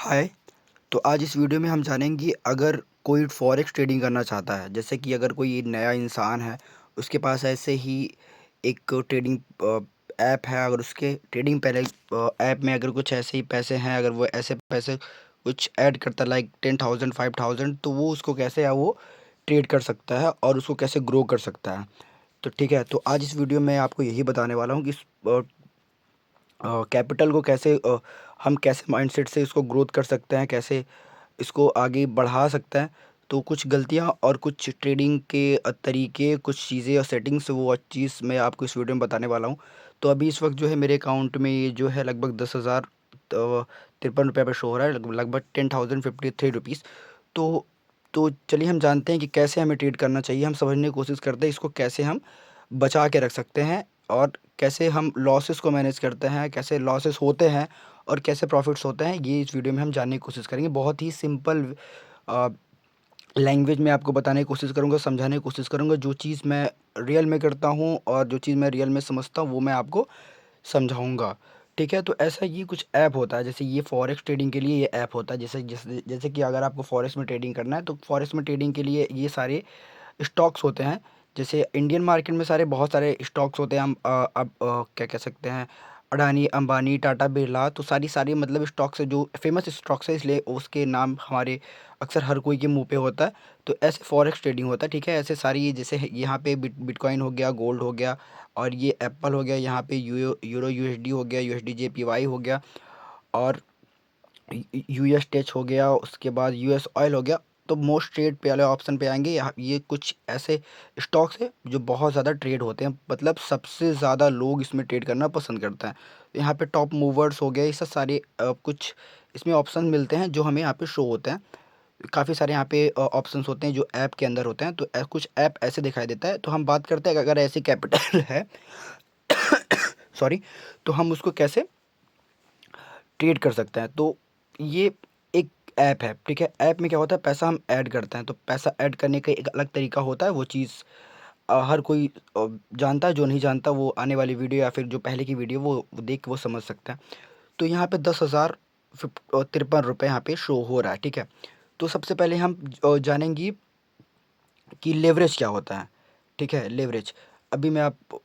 हाय। तो आज इस वीडियो में हम जानेंगे अगर कोई फॉरेक्स ट्रेडिंग करना चाहता है, जैसे कि अगर कोई नया इंसान है, उसके पास ऐसे ही एक ट्रेडिंग ऐप है, अगर उसके ट्रेडिंग पहले ऐप में अगर कुछ ऐसे ही पैसे हैं, अगर वो ऐसे पैसे कुछ ऐड करता है लाइक 10,000 5,000, तो वो उसको कैसे है वो ट्रेड कर सकता है और उसको कैसे ग्रो कर सकता है। तो ठीक है, तो आज इस वीडियो में आपको यही बताने वाला हूँ कि कैपिटल को कैसे हम कैसे माइंडसेट से इसको ग्रोथ कर सकते हैं, कैसे इसको आगे बढ़ा सकते हैं। तो कुछ गलतियाँ और कुछ ट्रेडिंग के तरीके, कुछ चीज़ें और सेटिंग्स, वो चीज़ मैं आपको इस वीडियो में बताने वाला हूँ। तो अभी इस वक्त जो है मेरे अकाउंट में ये जो है लगभग 10,053 रुपये पे शो हो रहा है, लगभग 10,053 रुपीज़। तो तो चलिए हम जानते हैं कि कैसे हमें ट्रेड करना चाहिए। हम समझने की कोशिश करते हैं इसको कैसे हम बचा के रख सकते हैं, और कैसे हम लॉसेस को मैनेज करते हैं, कैसे लॉसेस होते हैं और कैसे प्रॉफिट्स होते हैं, ये इस वीडियो में हम जानने की कोशिश करेंगे। बहुत ही सिंपल लैंग्वेज में आपको बताने की कोशिश करूँगा, समझाने की कोशिश करूँगा। जो चीज़ मैं रियल में करता हूँ और जो चीज़ मैं रियल में समझता हूँ वो मैं आपको समझाऊँगा। ठीक है? तो ऐसा ये कुछ ऐप होता है, जैसे ये फॉरेक्स ट्रेडिंग के लिए ये ऐप होता है। जैसे जैसे जैसे कि अगर आपको फॉरेक्स में ट्रेडिंग करना है, तो फॉरेक्स में ट्रेडिंग के लिए ये सारे स्टॉक्स होते हैं। जैसे इंडियन मार्केट में सारे बहुत सारे स्टॉक्स होते हैं। हम अब क्या कह सकते हैं, अडानी, अंबानी, टाटा, बिरला, तो सारी सारी मतलब स्टॉक्स है जो फेमस स्टॉक्स है, इसलिए उसके नाम हमारे अक्सर हर कोई के मुंह पे होता है। तो ऐसे फॉरेक्स ट्रेडिंग होता है। ठीक है? ऐसे सारी जैसे यहाँ पे बिटकॉइन हो गया, गोल्ड हो गया, और ये एप्पल हो गया, यहाँ पे यूरो यूएसडी हो गया, यूएसडी जेपीवाई हो गया, और यूएस टेच हो गया, उसके बाद यूएस ऑयल हो गया। तो मोस्ट ट्रेड पे वाले ऑप्शन पे आएंगे। यहाँ ये कुछ ऐसे स्टॉक्स है जो बहुत ज़्यादा ट्रेड होते हैं, मतलब सबसे ज़्यादा लोग इसमें ट्रेड करना पसंद करते हैं। यहाँ पे टॉप मूवर्स हो गए, ये सब सारे कुछ इसमें ऑप्शन मिलते हैं जो हमें यहाँ पे शो होते हैं। काफ़ी सारे यहाँ पे ऑप्शंस होते हैं जो ऐप के अंदर होते हैं। तो कुछ ऐप ऐसे दिखाई देता है। तो हम बात करते हैं कि अगर ऐसी कैपिटल है सॉरी, तो हम उसको कैसे ट्रेड कर सकते हैं। तो ये एक ऐप है। ठीक है? ऐप में क्या होता है, पैसा हम ऐड करते हैं। तो पैसा ऐड करने का एक अलग तरीका होता है। वो चीज़ हर कोई जानता है। जो नहीं जानता वो आने वाली वीडियो या फिर जो पहले की वीडियो वो देख के वो समझ सकता है। तो यहाँ पे 10,053 रुपये यहाँ पे शो हो रहा है। ठीक है? तो सबसे पहले हम जानेंगे कि लेवरेज क्या होता है। ठीक है? लेवरेज, अभी मैं आप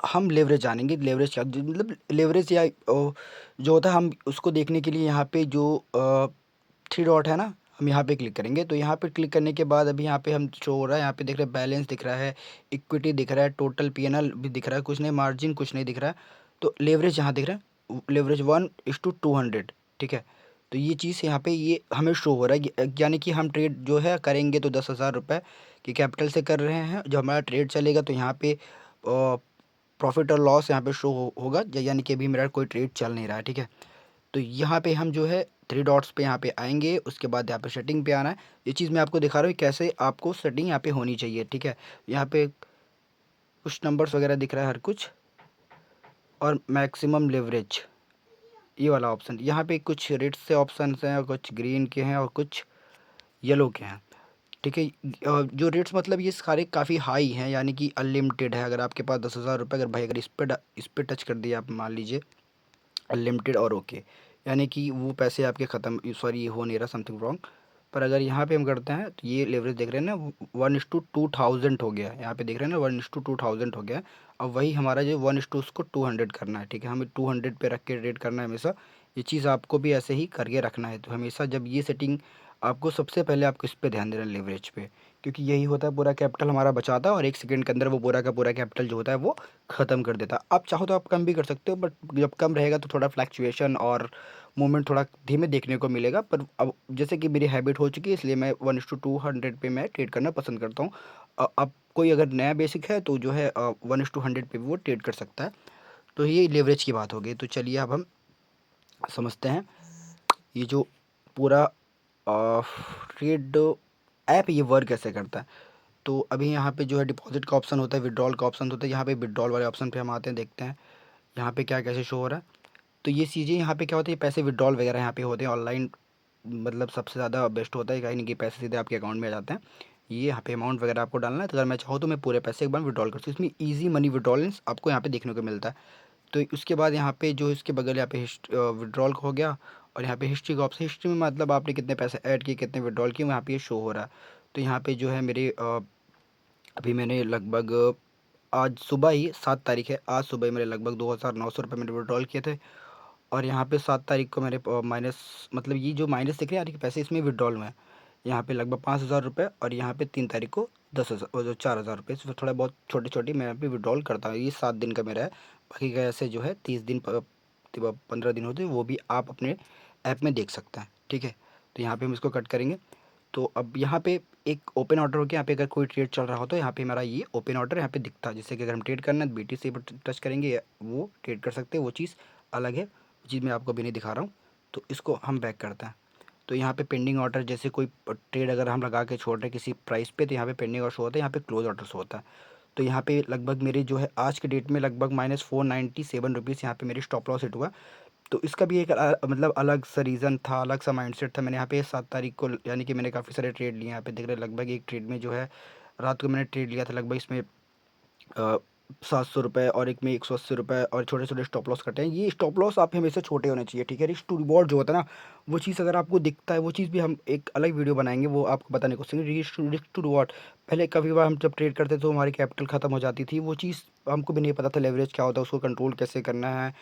हम लेवरेज जानेंगे। लेवरेज क्या मतलब लेवरेज, या जो होता है, हम उसको देखने के लिए यहाँ पे जो थ्री डॉट है ना, हम यहाँ पे क्लिक करेंगे। तो यहाँ पे क्लिक करने के बाद अभी यहाँ पे हम शो हो रहा है, यहाँ पे दिख रहा है बैलेंस दिख रहा है, इक्विटी दिख रहा है, टोटल पीएनएल भी दिख रहा है, कुछ नहीं, मार्जिन कुछ नहीं दिख रहा है। तो लेवरेज यहाँ दिख रहा है, लेवरेज 1:200। ठीक है? तो ये चीज़ यहाँ पे ये हमें शो हो रहा है यानी कि हम ट्रेड जो है करेंगे तो 10,000 रुपये की कैपिटल से कर रहे हैं। जो हमारा ट्रेड चलेगा तो यहाँ पे प्रॉफिट और लॉस यहाँ पे शो होगा, यानी कि अभी मेरा कोई ट्रेड चल नहीं रहा है। ठीक है? तो यहाँ पे हम जो है थ्री डॉट्स पे यहाँ पे आएंगे, उसके बाद यहाँ पे सेटिंग पे आना है। ये चीज़ मैं आपको दिखा रहा हूँ कैसे आपको सेटिंग यहाँ पे होनी चाहिए। ठीक है? यहाँ पे कुछ नंबर्स वगैरह दिख रहा है हर कुछ, और मैक्सिमम लेवरेज, ये वाला ऑप्शन। यहाँ पे कुछ रेड से ऑप्शन हैं, और कुछ ग्रीन के हैं, और कुछ येलो के हैं। ठीक है? जो रेट्स मतलब ये सारे काफ़ी हाई हैं, यानी कि अनलिमिटेड है। अगर आपके पास 10,000 रुपये, अगर भाई अगर इस पे टच कर दिया आप, मान लीजिए अनलिमिटेड और ओके, यानी कि वो पैसे आपके ख़त्म, सॉरी हो नहीं रहा, समथिंग रॉन्ग। पर अगर यहाँ पे हम करते हैं तो ये लेवरेज देख रहे हैं ना, 1:2,000 हो गया है। यहाँ पे देख रहे हैं ना, 1:2,000 हो गया है। अब वही हमारा जो 1:, उसको 200 करना है। ठीक है? हमें 200 पे रख के रेट करना है हमेशा। ये चीज़ आपको भी ऐसे ही करके रखना है। तो हमेशा जब ये सेटिंग, आपको सबसे पहले आपको इस पर ध्यान देना है, लेवरेज पे, क्योंकि यही होता है पूरा कैपिटल हमारा बचाता है, और 1 सेकंड के अंदर वो पूरा का पूरा कैपिटल जो होता है वो ख़त्म कर देता है। आप चाहो तो आप कम भी कर सकते हो, बट जब कम रहेगा तो थोड़ा फ्लैक्चुएशन और मूवमेंट थोड़ा धीमे देखने को मिलेगा। पर अब जैसे कि मेरी हैबिट हो चुकी है, इसलिए मैं 1:200 पे मैं ट्रेड करना पसंद करता हूँ। अब कोई अगर नया बेसिक है तो जो है 1:100 पे भी वो ट्रेड कर सकता है। तो ये लेवरेज की बात हो गई। तो चलिए अब हम समझते हैं ये जो पूरा ट्रेड ऐप ये वर्क कैसे करता है। तो अभी यहाँ पे जो है डिपॉजिट का ऑप्शन होता है, विड्रॉल का ऑप्शन होता है। यहाँ पे विड्रॉल वाले ऑप्शन पे हम आते हैं, देखते हैं यहाँ पे क्या कैसे शो हो रहा है। तो ये चीज़ें यहाँ पे क्या होता है, पैसे विड्रॉल वगैरह यहाँ पे होते हैं ऑनलाइन, मतलब सबसे ज़्यादा बेस्ट होता है, कहीं ना कि पैसे सीधे आपके अकाउंट में आ जाते हैं। ये यहाँ पे अमाउंट वगैरह आपको डालना है। तो अगर मैं चाहूँ तो मैं पूरे पैसे एक बार विड्रॉल कर सकता हूँ। इसमें ईजी मनी विड्रॉलेंस आपको यहाँ पे देखने को मिलता है। तो उसके बाद यहाँ पे जो इसके बगल यहाँ पे विड्रॉल हो गया, और यहाँ पे हिस्ट्री का ऑप्शन, हिस्ट्री में मतलब आपने कितने पैसे ऐड किए, कितने विड्रॉल किए, वहाँ पे ये शो हो रहा है। तो यहाँ पे जो है मेरे अभी मैंने लगभग आज सुबह ही 7 तारीख है, आज सुबह ही मेरे लगभग 2,900 रुपये मैंने विड्रॉल किए थे। और यहाँ पे 7 तारीख को मेरे माइनस, मतलब ये जो माइनस दिख रहे हैं यार, पैसे इसमें विड्रॉल में है। यहाँ पे लगभग 5,000 रुपये, और यहाँ पे 3 तारीख को 10,000 और जो 4,000 रुपये, इसमें थोड़ा बहुत छोटे छोटे मैं यहाँ पे विड्रॉल करता हूँ। ये 7 दिन का मेरा है। बाकी का ऐसे जो है 30 दिन 15 दिन होते हैं, वो भी आप अपने ऐप में देख सकते हैं। ठीक है, तो यहाँ पे हम इसको कट करेंगे। तो अब यहाँ पे एक ओपन ऑर्डर हो गया। यहाँ पे अगर कोई ट्रेड चल रहा हो तो यहाँ पे हमारा ये ओपन ऑर्डर यहाँ पे दिखता है, जिससे कि अगर हम ट्रेड करना है तो BTC पर टच करेंगे, वो ट्रेड कर सकते हैं, वो चीज़ अलग है, वो चीज़ मैं आपको अभी नहीं दिखा रहा हूँ। तो इसको हम बैक करते हैं। तो यहाँ पे पेंडिंग ऑर्डर, जैसे कोई ट्रेड अगर हम लगा के छोड़ रहे हैं किसी प्राइस पे, तो यहाँ पे पेंडिंग ऑर्डर शो होता है, यहाँ पे क्लोज ऑर्डर शो होता है। तो यहाँ पे लगभग मेरे जो है आज के डेट में लगभग -497 रुपीज़ यहाँ पे मेरी स्टॉप लॉस हिट हुआ। तो इसका भी एक मतलब अलग सा रीज़न था, अलग सा माइंडसेट था। मैंने यहाँ पे 7 तारीख को, यानी कि मैंने काफ़ी सारे ट्रेड लिए। यहाँ पे देख रहे हैं लगभग एक ट्रेड में जो है रात को मैंने ट्रेड लिया था, लगभग इसमें 700 रुपये, और एक में 180 रुपये, और छोटे छोटे स्टॉप लॉस कटे हैं। ये स्टॉप लॉस आप हमेशा छोटे होने चाहिए। ठीक है, रिस्क टू रिवॉर्ड जो होता है ना, वो चीज़ अगर आपको दिखता है, वो चीज़ भी हम एक अलग वीडियो बनाएंगे, वो आपको बताने को सीखेंगे। रिस्क टू रिवॉर्ड, पहले कभी बार हम जब ट्रेड करते थे तो हमारी कैपिटल ख़त्म हो जाती थी, वो चीज़ हमको भी नहीं पता था लेवरेज क्या होता है, उसको कंट्रोल कैसे करना है,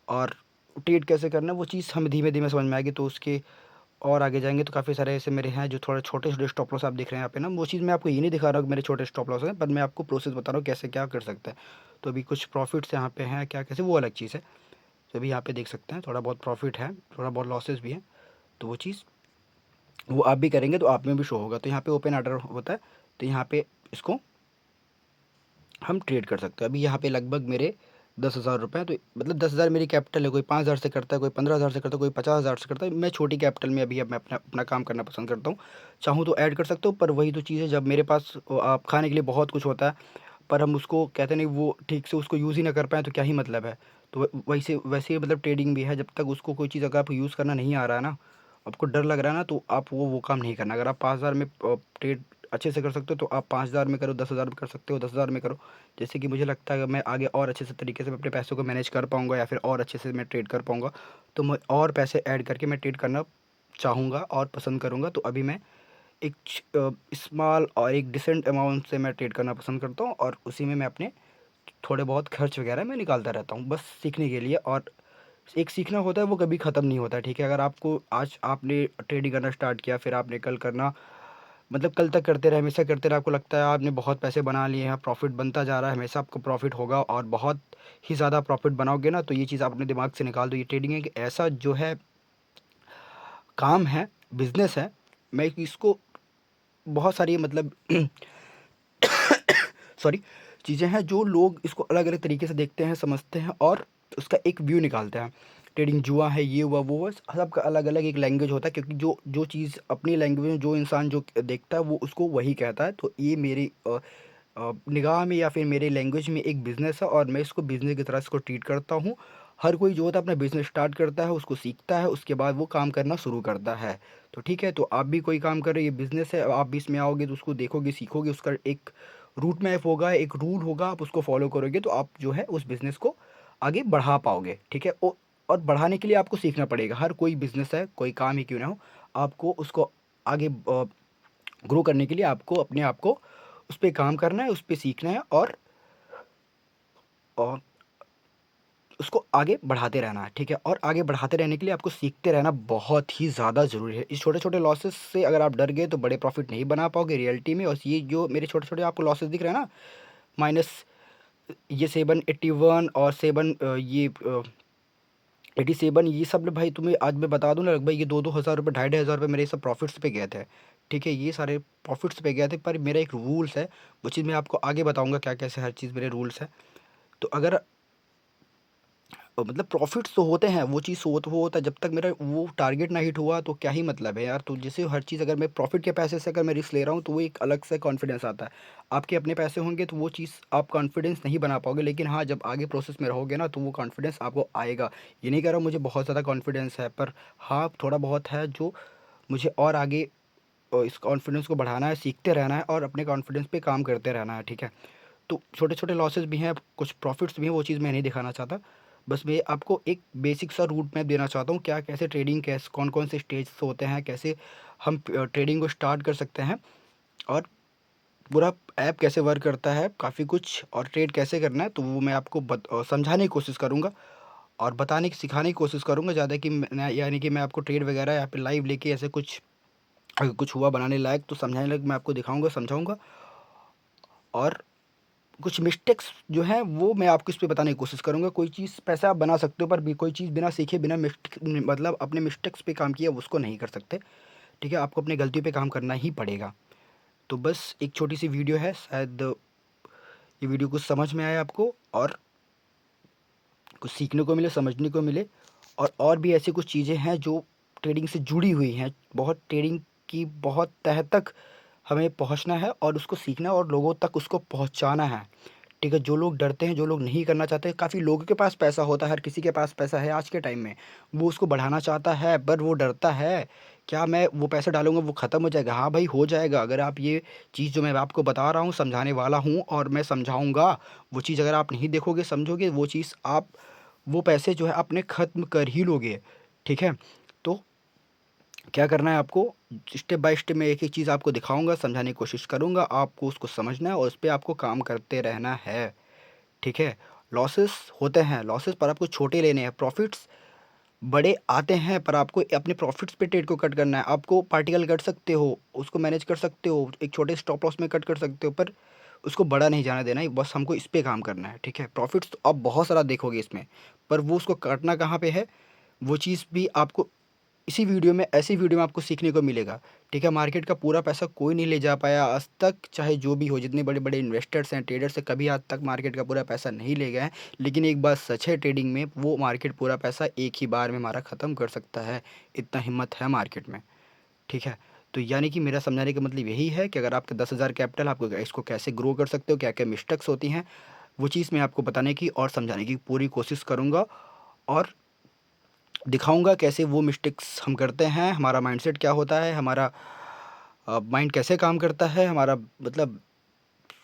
और ट्रेड कैसे करना है, वो चीज़ हमें धीमे धीमे समझ में आएगी। तो उसके और आगे जाएंगे तो काफ़ी सारे ऐसे मेरे हैं जो थोड़े छोटे छोटे स्टॉप लॉस आप दिख रहे हैं यहाँ पे ना, वो चीज़ मैं आपको ये नहीं दिखा रहा हूँ कि मेरे छोटे स्टॉप लॉस हैं, पर मैं आपको प्रोसेस बता रहा हूँ कैसे क्या कर सकते हैं। तो अभी कुछ प्रॉफिट्स यहाँ पे हैं, क्या कैसे, वो अलग चीज़ है। तो अभी यहाँ पे देख सकते हैं थोड़ा बहुत प्रॉफिट है, थोड़ा बहुत लॉसेस भी हैं। तो वो चीज़ वो आप भी करेंगे तो आप में भी शो होगा। तो यहाँ पे ओपन ऑर्डर होता है, तो यहाँ पे इसको हम ट्रेड कर सकते हैं। अभी यहाँ पे लगभग मेरे 10,000 रुपये, तो मतलब 10,000 मेरी कैपिटल है। कोई 5,000 से करता है, कोई 15,000 से करता है, कोई 50,000 से करता है। मैं छोटी कैपिटल में अभी अब मैं अपना अपना काम करना पसंद करता हूँ। चाहूँ तो ऐड कर सकता हूँ, पर वही तो चीज़ है, जब मेरे पास आप खाने के लिए बहुत कुछ होता है, पर हम उसको कहते नहीं, वो ठीक से उसको यूज़ ही ना कर पाएँ तो क्या ही मतलब है। तो वैसे वैसे ही मतलब ट्रेडिंग भी है, जब तक उसको कोई चीज़ अगर आपको यूज़ करना नहीं आ रहा है ना, आपको डर लग रहा है ना, तो आप वो काम नहीं करना। अगर आप 5,000 में ट्रेड अच्छे से कर सकते हो तो आप 5,000 में करो, 10,000 में कर सकते हो, 10,000 में करो। जैसे कि मुझे लगता है कि मैं आगे और अच्छे से तरीके से मैं अपने पैसों को मैनेज कर पाऊँगा, या फिर और अच्छे से मैं ट्रेड कर पाऊँगा, तो मैं और पैसे ऐड करके मैं ट्रेड करना चाहूँगा और पसंद करूँगा। तो अभी मैं एक स्मॉल और एक डिसेंट अमाउंट से मैं ट्रेड करना पसंद करता हूँ, और उसी में मैं अपने थोड़े बहुत खर्च वगैरह मैं निकालता रहता हूँ, बस सीखने के लिए। और एक सीखना होता है, वो कभी ख़त्म नहीं होता है। ठीक है, अगर आपको आज आपने ट्रेडिंग करना स्टार्ट किया, फिर आपने कल करना, मतलब कल तक करते रहे, हमेशा करते रहे, आपको लगता है आपने बहुत पैसे बना लिए हैं, प्रॉफिट बनता जा रहा है, हमेशा आपको प्रॉफिट होगा, और बहुत ही ज़्यादा प्रॉफिट बनाओगे ना, तो ये चीज़ आप अपने दिमाग से निकाल दो। ये ट्रेडिंग एक ऐसा जो है काम है, बिजनेस है। मैं इसको बहुत सारी मतलब सॉरी, चीज़ें हैं जो लोग इसको अलग अलग तरीके से देखते हैं, समझते हैं, और उसका एक व्यू निकालते हैं। ट्रेडिंग जुआ है, ये हुआ वो हुआ, सबका अलग अलग एक लैंग्वेज होता है, क्योंकि जो जो चीज़ अपनी लैंग्वेज में जो इंसान जो देखता है वो उसको वही कहता है। तो ये मेरी निगाह में या फिर मेरे लैंग्वेज में एक बिज़नेस है, और मैं इसको बिज़नेस की तरह इसको ट्रीट करता हूँ। हर कोई जो होता है अपना बिज़नेस स्टार्ट करता है, उसको सीखता है, उसके बाद वो काम करना शुरू करता है। तो ठीक है, तो आप भी कोई काम कर रहे हैं, ये बिज़नेस है, आप भी इसमें आओगे तो उसको देखोगे, सीखोगे, उसका एक रूट मैप होगा, एक रूल होगा, आप उसको फॉलो करोगे तो आप जो है उस बिज़नेस को आगे बढ़ा पाओगे। ठीक है, और बढ़ाने के लिए आपको सीखना पड़ेगा। हर कोई बिज़नेस है, कोई काम ही क्यों ना हो, आपको उसको आगे ग्रो करने के लिए आपको अपने आप को उस पे काम करना है, उस पे सीखना है, और उसको आगे बढ़ाते रहना है। ठीक है, और आगे बढ़ाते रहने के लिए आपको सीखते रहना बहुत ही ज़्यादा ज़रूरी है। इस छोटे छोटे लॉसेस से अगर आप डर गए तो बड़े प्रॉफिट नहीं बना पाओगे रियलिटी में। और ये जो मेरे छोटे छोटे आपको लॉसेस दिख रहे हैं ना, माइनस ये 781 और 87, ये सब भाई तुम्हें आज मैं बता दूं ना, लगभग ये 2,000 रुपये, 2,500 रुपये मेरे सब प्रॉफिट्स पे गए थे। ठीक है, ये सारे प्रॉफिट्स पे गए थे, पर मेरा एक रूल्स है, वो चीज़ मैं आपको आगे बताऊंगा क्या कैसे हर चीज़ मेरे रूल्स है। तो अगर मतलब प्रॉफिट्स तो होते हैं, वो चीज़ वो होता है, जब तक मेरा वो टारगेट ना हिट हुआ तो क्या ही मतलब है यार। तो जैसे हर चीज़, अगर मैं प्रॉफिट के पैसे से अगर मैं रिस्क ले रहा हूँ तो वो एक अलग से कॉन्फिडेंस आता है। आपके अपने पैसे होंगे तो वो चीज़ आप कॉन्फिडेंस नहीं बना पाओगे, लेकिन हाँ, जब आगे प्रोसेस में रहोगे ना तो वो कॉन्फिडेंस आपको आएगा। ये नहीं कह रहा हूँ मुझे बहुत ज़्यादा कॉन्फिडेंस है, पर हाँ, थोड़ा बहुत है जो मुझे और आगे इस कॉन्फिडेंस को बढ़ाना है, सीखते रहना है, और अपने कॉन्फिडेंस पे काम करते रहना है। ठीक है, तो छोटे छोटे लॉसेस भी हैं, कुछ प्रॉफिट्स भी हैं, वो चीज़ मैं नहीं दिखाना चाहता। बस मैं आपको एक बेसिक सा रूट मैप देना चाहता हूँ, क्या कैसे ट्रेडिंग, कैसे कौन-कौन से स्टेज होते हैं, कैसे हम ट्रेडिंग को स्टार्ट कर सकते हैं और पूरा ऐप कैसे वर्क करता है, काफ़ी कुछ और ट्रेड कैसे करना है, तो वो मैं आपको समझाने की कोशिश करूँगा और बताने की सिखाने की कोशिश करूँगा ज़्यादा कि मैं यानी कि मैं आपको ट्रेड वगैरह यहाँ पे लाइव लेके ऐसे कुछ अगर कुछ हुआ बनाने लायक तो समझाने लायक मैं आपको दिखाऊँगा, समझाऊँगा और कुछ मिस्टेक्स जो हैं वो मैं आपको इस पे बताने की कोशिश करूँगा। कोई चीज़ पैसे आप बना सकते हो पर भी कोई चीज़ बिना सीखे बिना मतलब अपने मिस्टेक्स पे काम किए उसको नहीं कर सकते, ठीक है? आपको अपनी गलतियों पे काम करना ही पड़ेगा। तो बस एक छोटी-सी वीडियो है, शायद ये वीडियो कुछ समझ में आए आपको और कुछ सीखने को मिले, समझने को मिले और भी ऐसी कुछ चीज़ें हैं जो ट्रेडिंग से जुड़ी हुई हैं। बहुत ट्रेडिंग की बहुत तह तक हमें पहुँचना है और उसको सीखना है और लोगों तक उसको पहुँचाना है, ठीक है? जो लोग डरते हैं, जो लोग नहीं करना चाहते, काफ़ी लोगों के पास पैसा होता है, हर किसी के पास पैसा है आज के टाइम में। वो उसको बढ़ाना चाहता है पर वो डरता है, क्या मैं वो पैसा डालूँगा वो ख़त्म हो जाएगा? हाँ भाई, हो जाएगा। अगर आप ये चीज़ जो मैं आपको बता रहा हूँ, समझाने वाला हूँ और मैं समझाऊँगा, वो चीज़ अगर आप नहीं देखोगे, समझोगे, वो चीज़ आप वो पैसे जो है अपने ख़त्म कर ही लोगे, ठीक है? तो क्या करना है आपको, स्टेप बाय स्टेप मैं एक-एक चीज़ आपको दिखाऊँगा, समझाने की कोशिश करूँगा, आपको उसको समझना है और उस पे आपको काम करते रहना है, ठीक है? लॉसेस होते हैं, लॉसेस पर आपको छोटे लेने हैं, प्रॉफ़िट्स बड़े आते हैं पर आपको अपने प्रॉफ़िट्स पे ट्रेड को कट करना है। आपको पार्टिकल कट सकते हो, उसको मैनेज कर सकते हो, एक छोटे स्टॉप लॉस में कट कर सकते हो पर उसको बड़ा नहीं जाने देना है, बस हमको इस पे काम करना है, ठीक है? प्रॉफ़िट्स तो आप बहुत सारा देखोगे इसमें, पर वो उसको काटना कहाँ पे है, वो चीज़ भी आपको इसी वीडियो में ऐसी वीडियो में आपको सीखने को मिलेगा, ठीक है? मार्केट का पूरा पैसा कोई नहीं ले जा पाया आज तक, चाहे जो भी हो, जितने बड़े-बड़े इन्वेस्टर्स हैं, ट्रेडर्स हैं, कभी आज तक मार्केट का पूरा पैसा नहीं ले गए हैं। लेकिन एक बात सच है ट्रेडिंग में, वो मार्केट पूरा पैसा एक ही बार में हमारा ख़त्म कर सकता है, इतना हिम्मत है मार्केट में, ठीक है? तो यानी कि मेरा समझाने का मतलब यही है कि अगर आपके 10,000 कैपिटल, आपको इसको कैसे ग्रो कर सकते हो, क्या-क्या मिस्टेक्स होती हैं, वो चीज़ मैं आपको बताने की और समझाने की पूरी कोशिश करूँगा और दिखाऊँगा कैसे वो मिस्टेक्स हम करते हैं, हमारा माइंडसेट क्या होता है, हमारा माइंड कैसे काम करता है, हमारा मतलब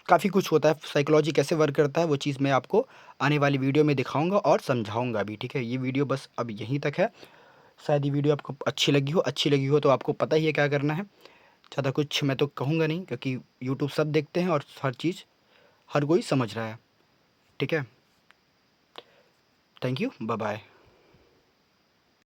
काफ़ी कुछ होता है, साइकोलॉजी कैसे वर्क करता है, वो चीज़ मैं आपको आने वाली वीडियो में दिखाऊँगा और समझाऊँगा भी, ठीक है? ये वीडियो बस अब यहीं तक है। शायद ये वीडियो आपको अच्छी लगी हो तो आपको पता ही है क्या करना है। ज़्यादा कुछ मैं तो कहूँगा नहीं क्योंकि यूट्यूब सब देखते हैं और हर चीज़ हर कोई समझ रहा है, ठीक है? Thank you, bye-bye.